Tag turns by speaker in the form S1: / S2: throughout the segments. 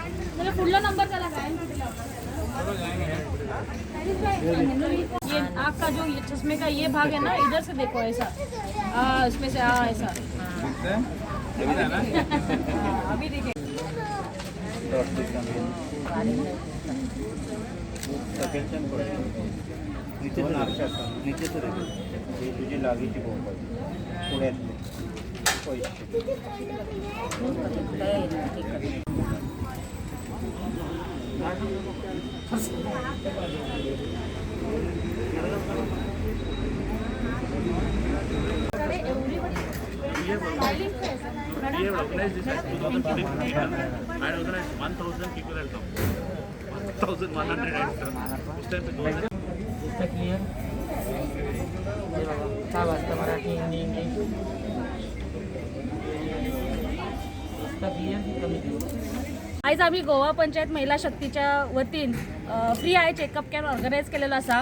S1: चलो फुल्ला नंबर चला काय ये आँख का जो ये चश्मे का ये भाग है ना, इधर से देखो ऐसा, इसमें से ऐसा अभी देखिए
S2: नीचे से तुझी लागीची बोंब पुण्यातली
S3: We have organized this as 2014. I organized 1,000 people at now. 1,100 at उस टाइम पे
S4: पुस्तक क्लियर हे बघा काय वाचतं मराठी हिंदी इंग्लिश पुस्तक क्लियर की कमी दिसतं.
S1: आज आम्ही गोवा पंचायत महिला शक्तीच्या वतीन free I checkup camp organise केलेलो असा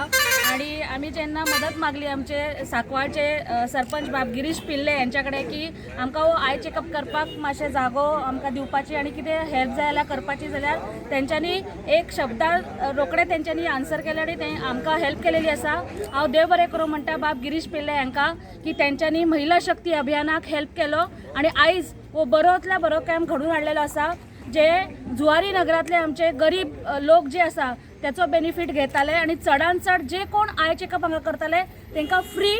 S1: आणि आम्ही ज्यांना मदत मागली आमचे साकवाळचे सरपंच बाब गिरीश पिल्ले यांच्याकडे की आमकां हो आय चेकअप करपाक मातशें जागो आमकां दिवपाची आणि कितें हेल्प जाय जाल्यार करपाची जाल्यार तेंच्यांनी एक शब्दार रोखडे तेंच्यांनी आन्सर केले आणि ते आमकां हेल्प केलेली आसा. हांव देव बरें करूं म्हणटा बाब गिरीश पिल्ले हांकां की तेंच्यांनी महिला शक्ती अभियानाक हेल्प केलो आणि आयज हो बरोतल्या बरो कॅम्प घडून हाडलेलो आसा. जे जुवारी नगरातले आमचे गरीब लोक जे आसा त्याचो बेनिफीट घेताले आणि चडान चड जे कोण आय चेकअप हांगा करताले तांकां फ्री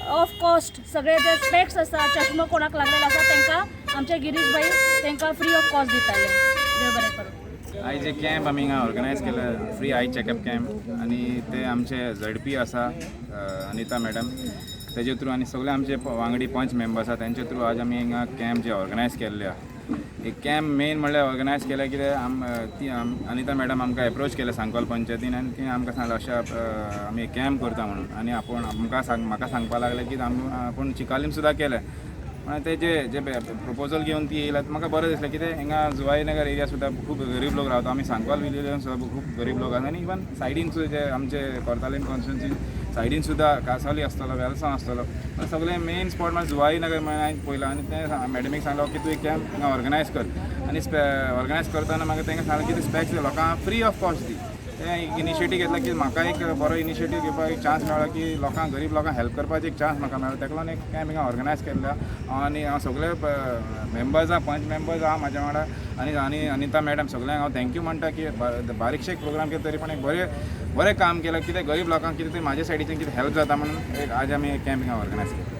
S1: ऑफ कॉस्ट सगळे जे स्पेक्स आसा चश्मो कोणाक लागलेलो आसा तांकां आमचे गिरीश भाई तांकां फ्री ऑफ कॉस्ट दिताले. देव बरें करूं.
S5: आयज एक कॅम्प आमी हांगा ऑर्गनायज केला फ्री आय चेकअप कॅम्प आणि ते आमचे झडपी आसा अनिता मॅडम तेजे थ्रू आनी सगळे आमचे वांगडी पंच मेंबर्स आसा तेंचे थ्रू आज आमी हिंगा कॅम्प जे ऑर्गनायज केल्ले आहा. एक कॅम्प मेन म्हणल्यार ऑर्गनायज केले कित्याक ती अनिता मॅडम आमकां एप्रोच केले सांगोल पंचायतीन आनी ती आमकां सांगलें अशें आमी कॅम्प करता म्हणून आनी म्हाका सांगपाक लागले की आपूण चिकालीम सुद्दां केलें पण ते जे प्रपोजल घेवन ती येयला म्हाका बरें दिसलें कित्याक हिंगा जुवारी नगर एरिया सुद्दां खूब गरीब लोक रावता आमी सांगवाल विलेजान सुद्दां खूब गरीब लोक आसा आनी इवन सायडीन सुद्दां जे आमचे कोर्तालीम कॉन्स्टिट्युन्सी सायडीन सुद्दां कासावली आसतलो वेलसांव आसतलो सगळे मेन स्पॉट म्हळ्यार जुवारी नगर म्हणून हांवें पयलो आनी ते मॅडमीक सांगलो की तूं एक कॅम्प हिंगा ऑर्गनायज कर आनी ऑर्गनायज करतना म्हाका तांकां सांगलें की स्पेक्स लोकांक फ्री ऑफ कॉस्ट दी. ते इनिशिएटीव घेतला की म्हाका एक बरो इनिशिएटीव घेवपाक एक चान्स मेळ्ळो की लोकांक गरीब लोकांक हेल्प करपाचो एक चान्स म्हाका मेळ्ळो ताका लागून एक कॅम्प हिंगा ऑर्गनायज केल्लो आनी हांव सगळे मेंबर्स आहा पंच मेंबर्स आहा म्हाज्या वांगडा आनी अनिता मॅडम सगळ्यांक हांव थँक्यू म्हणटा की बारीकशे एक प्रोग्राम केलो तरी पण एक बरें काम केलं कितें गरीब लोकांक कितें तरी म्हाज्या सायडीच्यान कितें हेल्प जाता म्हणून आज आमी एक कॅम्प हिंगा ऑर्गनायज केलो.